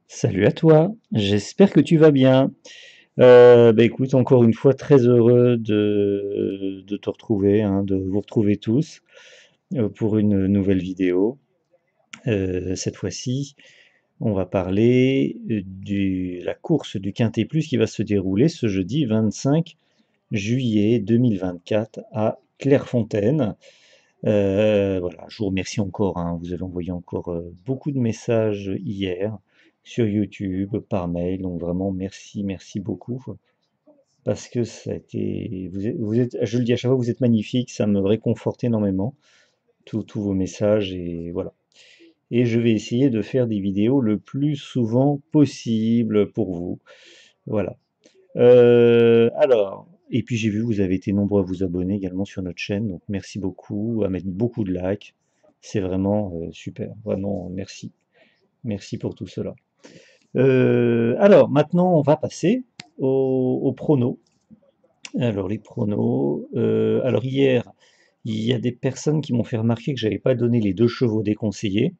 Salut à toi, j'espère que tu vas bien. Écoute, encore une fois, très heureux de te retrouver, hein, de vous retrouver tous pour une nouvelle vidéo. Cette fois-ci, on va parler de la course du Quintet Plus qui va se dérouler ce jeudi 25 juillet 2024 à Clairefontaine. Voilà, je vous remercie encore, hein, vous avez envoyé encore beaucoup de messages hier sur YouTube, par mail, donc vraiment merci, merci beaucoup, parce que ça a été, je le dis à chaque fois, vous êtes magnifiques, ça me réconforte énormément, tous vos messages, et voilà. Et je vais essayer de faire des vidéos le plus souvent possible pour vous, voilà. Alors, et puis j'ai vu, vous avez été nombreux à vous abonner également sur notre chaîne, donc merci beaucoup, à mettre beaucoup de likes. C'est vraiment super, vraiment merci. Merci pour tout cela. Alors, maintenant, on va passer aux pronos. Alors, les pronos. Alors, hier, il y a des personnes qui m'ont fait remarquer que j'avais pas donné les deux chevaux déconseillés.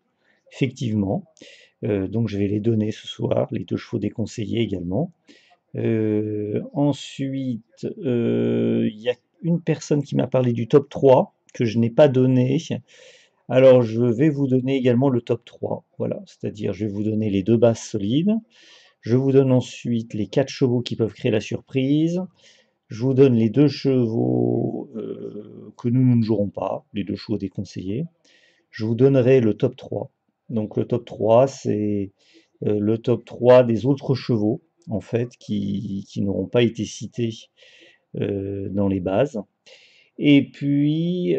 Effectivement. Donc, je vais les donner ce soir, les deux chevaux déconseillés également. Ensuite, il y a une personne qui m'a parlé du top 3 que je n'ai pas donné. Alors, je vais vous donner également le top 3. Voilà, c'est-à-dire je vais vous donner les deux bases solides. Je vous donne ensuite les 4 chevaux qui peuvent créer la surprise. Je vous donne les deux chevaux que nous ne jouerons pas, les deux chevaux déconseillés. Je vous donnerai le top 3. Donc le top 3, c'est le top 3 des autres chevaux, en fait, qui n'auront pas été cités dans les bases. Et puis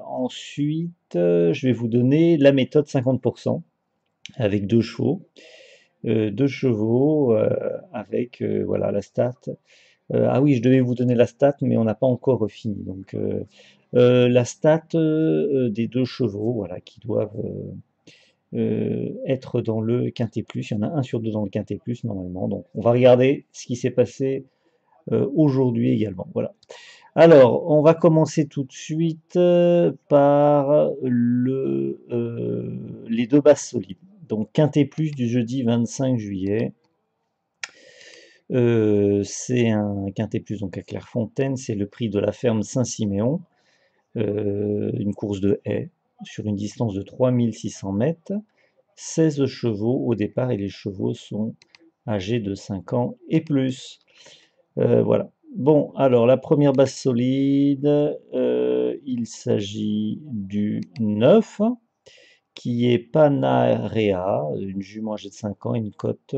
ensuite, je vais vous donner la méthode 50% avec deux chevaux avec voilà la stat. Ah oui, je devais vous donner la stat, mais on n'a pas encore fini. Donc la stat des deux chevaux, voilà, qui doivent être dans le quintet plus. Il y en a un sur deux dans le quintet plus normalement. Donc on va regarder ce qui s'est passé aujourd'hui également. Voilà. Alors, on va commencer tout de suite par les deux bases solides. Donc quintet plus du jeudi 25 juillet. C'est un quintet plus donc à Clairefontaine, c'est le prix de la ferme Saint-Siméon, une course de haies sur une distance de 3600 mètres, 16 chevaux au départ et les chevaux sont âgés de 5 ans et plus. Voilà. Bon, alors la première base solide, il s'agit du 9 qui est Panarea, une jument âgée de 5 ans, une cote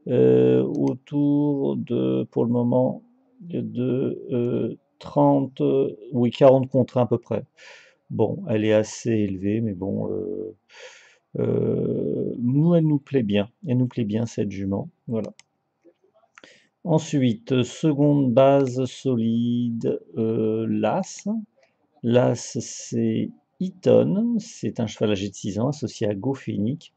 autour de, pour le moment, de 30, oui, 40 contre 1 à peu près. Bon, elle est assez élevée, mais bon, nous, elle nous plaît bien. Elle nous plaît bien, cette jument. Voilà. Ensuite, seconde base solide, l'As. L'As, c'est Eton, c'est un cheval âgé de 6 ans associé à Gophénic,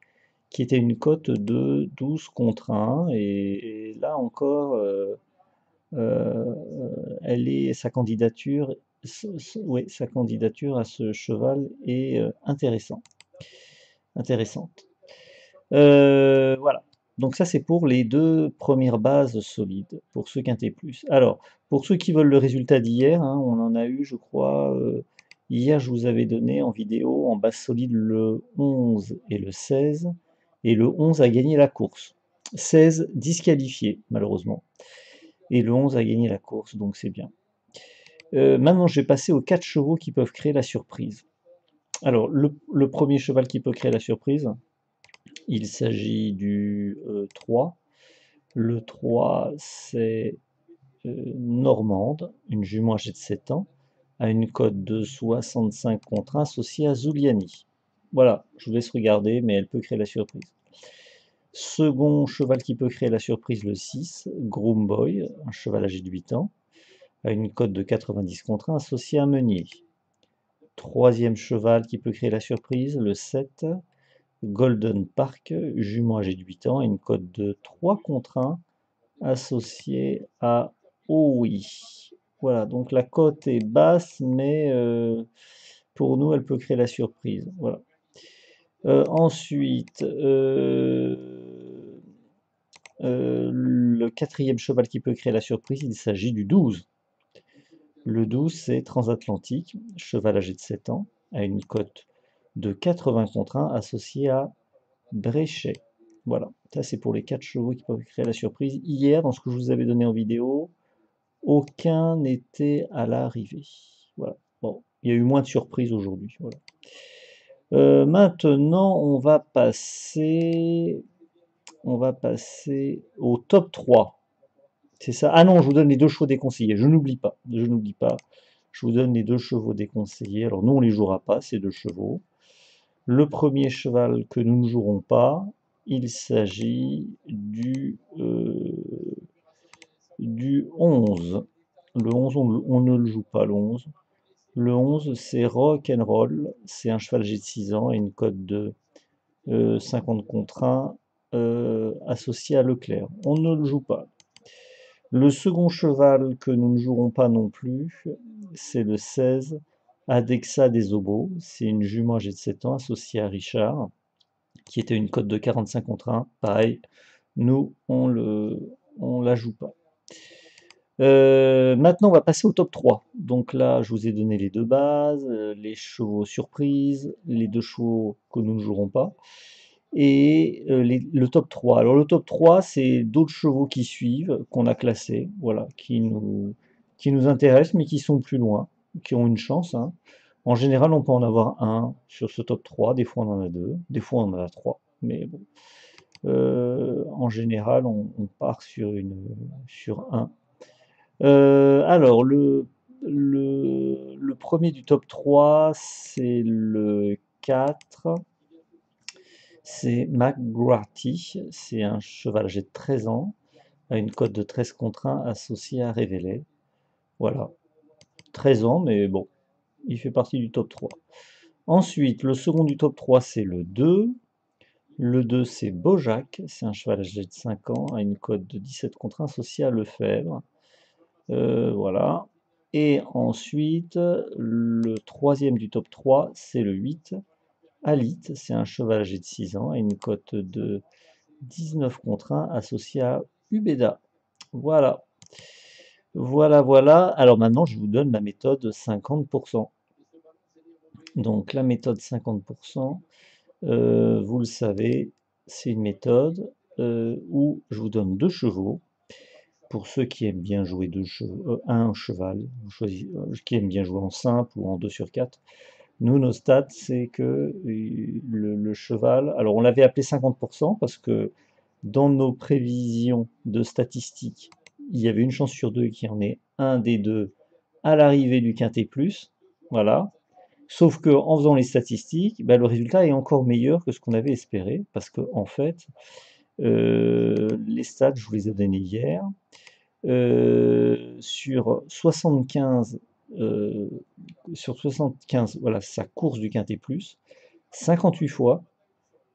qui était une cote de 12 contre 1. Et là encore, euh, sa candidature, oui, sa candidature à ce cheval est intéressante. Voilà. Donc ça, c'est pour les deux premières bases solides, pour ceux quintet plus. Alors, pour ceux qui veulent le résultat d'hier, hein, on en a eu, je crois, hier, je vous avais donné en vidéo, en base solide, le 11 et le 16, et le 11 a gagné la course. 16 disqualifié, malheureusement. Et le 11 a gagné la course, donc c'est bien. Maintenant, je vais passer aux 4 chevaux qui peuvent créer la surprise. Alors, le premier cheval qui peut créer la surprise, il s'agit du 3. Le 3, c'est Normande, une jument âgée de 7 ans, à une cote de 65 contre 1 associée à Zuliani. Voilà, je vous laisse regarder, mais elle peut créer la surprise. Second cheval qui peut créer la surprise, le 6, Groom Boy, un cheval âgé de 8 ans, à une cote de 90 contre 1 associé à Meunier. Troisième cheval qui peut créer la surprise, le 7, Golden Park, jument âgé de 8 ans, à une cote de 3 contre 1 associé à OUI. Voilà, donc la cote est basse, mais pour nous, elle peut créer la surprise. Voilà. Ensuite, le quatrième cheval qui peut créer la surprise, il s'agit du 12. Le 12, c'est transatlantique, cheval âgé de 7 ans, à une cote de 80 contre 1 associé à Bréchet. Voilà, ça c'est pour les 4 chevaux qui peuvent créer la surprise. Hier, dans ce que je vous avais donné en vidéo, aucun n'était à l'arrivée. Voilà. Bon, il y a eu moins de surprises aujourd'hui. Voilà. Maintenant, on va passer au top 3. C'est ça. Ah non, je vous donne les deux chevaux déconseillés. Je n'oublie pas. Je n'oublie pas. Je vous donne les deux chevaux déconseillés. Alors nous, on ne les jouera pas, ces deux chevaux. Le premier cheval que nous ne jouerons pas, il s'agit du 11. Le 11, on ne le joue pas, le 11. Le 11, c'est Rock and Roll. C'est un cheval âgé de 6 ans et une cote de 50 contre 1 associé à Leclerc. On ne le joue pas. Le second cheval que nous ne jouerons pas non plus, c'est le 16, Adexa des Obos. C'est une jument âgée de 7 ans associée à Richard, qui était une cote de 45 contre 1. Pareil, nous, on la joue pas. Maintenant, on va passer au top 3. Donc là, je vous ai donné les deux bases, les chevaux surprises, les deux chevaux que nous ne jouerons pas, et le top 3. Alors le top 3, c'est d'autres chevaux qui suivent, qu'on a classés, voilà, qui nous intéressent, mais qui sont plus loin, qui ont une chance, hein. En général, on peut en avoir un sur ce top 3, des fois on en a deux, des fois on en a trois, mais bon. En général, on part sur un. Alors, le premier du top 3, c'est le 4. C'est McGrarty. C'est un cheval âgé de 13 ans, à une cote de 13 contre 1 associé à Révélé. Voilà. 13 ans, mais bon, il fait partie du top 3. Ensuite, le second du top 3, c'est le 2. Le 2, c'est Bojack. C'est un cheval âgé de 5 ans, à une cote de 17 contre 1 associé à Lefebvre. Voilà. Et ensuite, le troisième du top 3, c'est le 8. Alit, c'est un cheval âgé de 6 ans, à une cote de 19 contre 1 associé à Ubeda. Voilà. Voilà, voilà. Alors maintenant, je vous donne la méthode 50%. Donc la méthode 50%, vous le savez, c'est une méthode où je vous donne deux chevaux. Pour ceux qui aiment bien jouer un cheval, qui aiment bien jouer en simple ou en 2 sur 4, nous, nos stats, c'est que le cheval, alors on l'avait appelé 50% parce que dans nos prévisions de statistiques, il y avait une chance sur deux qu'il y en ait un des deux à l'arrivée du quintet plus, voilà. Sauf que en faisant les statistiques, bah, le résultat est encore meilleur que ce qu'on avait espéré, parce que en fait, les stats, je vous les ai donnés hier, sur 75, voilà, sa course du quintet plus, 58 fois,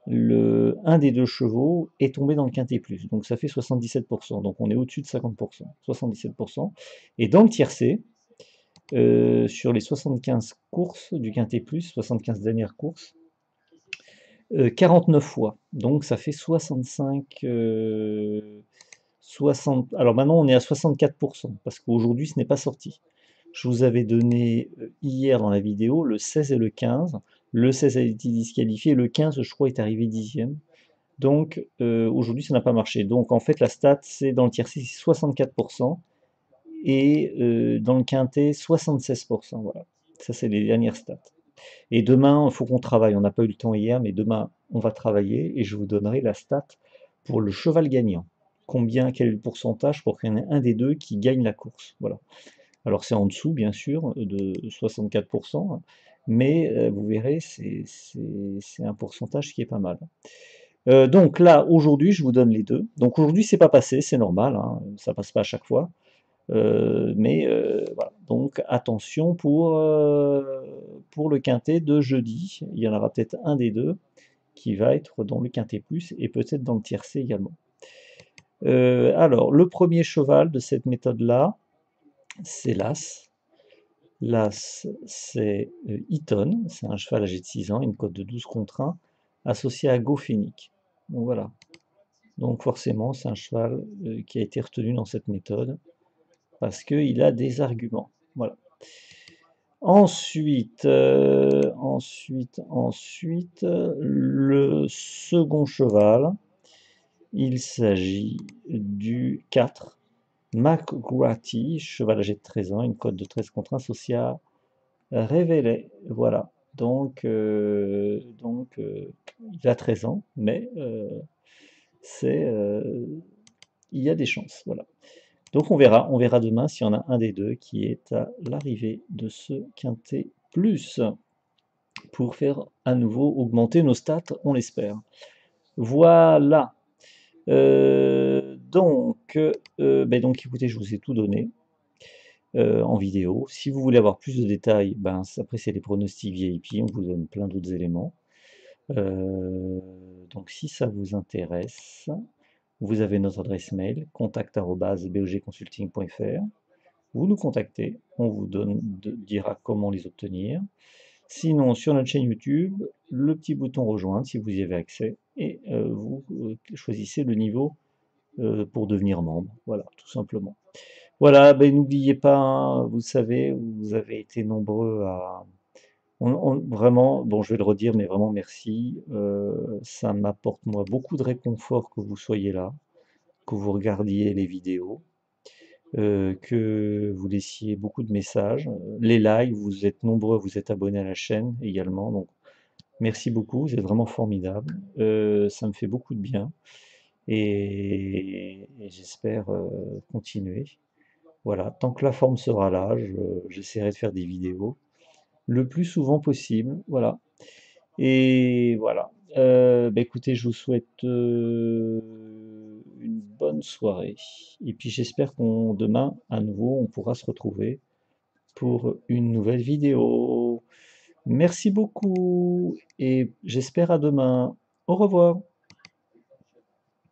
un des deux chevaux est tombé dans le quintet plus. Donc ça fait 77%. Donc on est au-dessus de 50%. 77%. Et dans le tiercé, sur les 75 courses du quintet plus, 75 dernières courses, 49 fois. Donc ça fait 65. 60, alors maintenant on est à 64%, parce qu'aujourd'hui ce n'est pas sorti. Je vous avais donné hier dans la vidéo le 16 et le 15. Le 16 a été disqualifié, le 15 je crois est arrivé 10e. Donc aujourd'hui ça n'a pas marché. Donc en fait la stat c'est dans le tiercé c'est 64% et dans le quintet 76%. Voilà. Ça c'est les dernières stats. Et demain il faut qu'on travaille. On n'a pas eu le temps hier, mais demain on va travailler et je vous donnerai la stat pour le cheval gagnant. Quel est le pourcentage pour qu'il y en ait un des deux qui gagne la course. Voilà. Alors c'est en dessous, bien sûr, de 64%, mais vous verrez, c'est un pourcentage qui est pas mal. Donc là, aujourd'hui, je vous donne les deux. Donc aujourd'hui, c'est pas passé, c'est normal, hein, ça passe pas à chaque fois. Mais voilà. Donc attention pour le quintet de jeudi. Il y en aura peut-être un des deux qui va être dans le quintet plus et peut-être dans le tiercé également. Alors, le premier cheval de cette méthode-là, c'est l'As. L'As, c'est Eaton, c'est un cheval âgé de 6 ans, une cote de 12 contre 1, associé à Gophénic. Donc voilà. Donc forcément, c'est un cheval qui a été retenu dans cette méthode parce qu'il a des arguments. Voilà. Ensuite, le second cheval, il s'agit du 4, McGratty, cheval âgé de 13 ans, une cote de 13 contre 1 associée à Révélé. Voilà. Il a 13 ans, mais c'est, il y a des chances. Voilà. Donc on verra demain s'il y en a un des deux qui est à l'arrivée de ce quintet plus pour faire à nouveau augmenter nos stats, on l'espère. Voilà. Donc écoutez, je vous ai tout donné en vidéo. Si vous voulez avoir plus de détails, ben, après c'est les pronostics VIP, on vous donne plein d'autres éléments. Donc si ça vous intéresse, vous avez notre adresse mail, contact@bogconsulting.fr. Vous nous contactez, on vous dira comment les obtenir. Sinon, sur notre chaîne YouTube, le petit bouton rejoindre si vous y avez accès, et vous choisissez le niveau pour devenir membre. Voilà, tout simplement. Voilà, ben, n'oubliez pas, hein, vous savez, vous avez été nombreux à... vraiment, bon, je vais le redire, mais vraiment merci. Ça m'apporte, moi, beaucoup de réconfort que vous soyez là, que vous regardiez les vidéos, que vous laissiez beaucoup de messages. Les likes, vous êtes nombreux, vous êtes abonnés à la chaîne également, donc merci beaucoup, vous êtes vraiment formidables. Ça me fait beaucoup de bien et j'espère continuer. Voilà, tant que la forme sera là, j'essaierai de faire des vidéos le plus souvent possible. Voilà. Et voilà. Bah, écoutez, je vous souhaite une bonne soirée. Et puis j'espère qu'on demain, à nouveau, on pourra se retrouver pour une nouvelle vidéo. Merci beaucoup et j'espère à demain. Au revoir.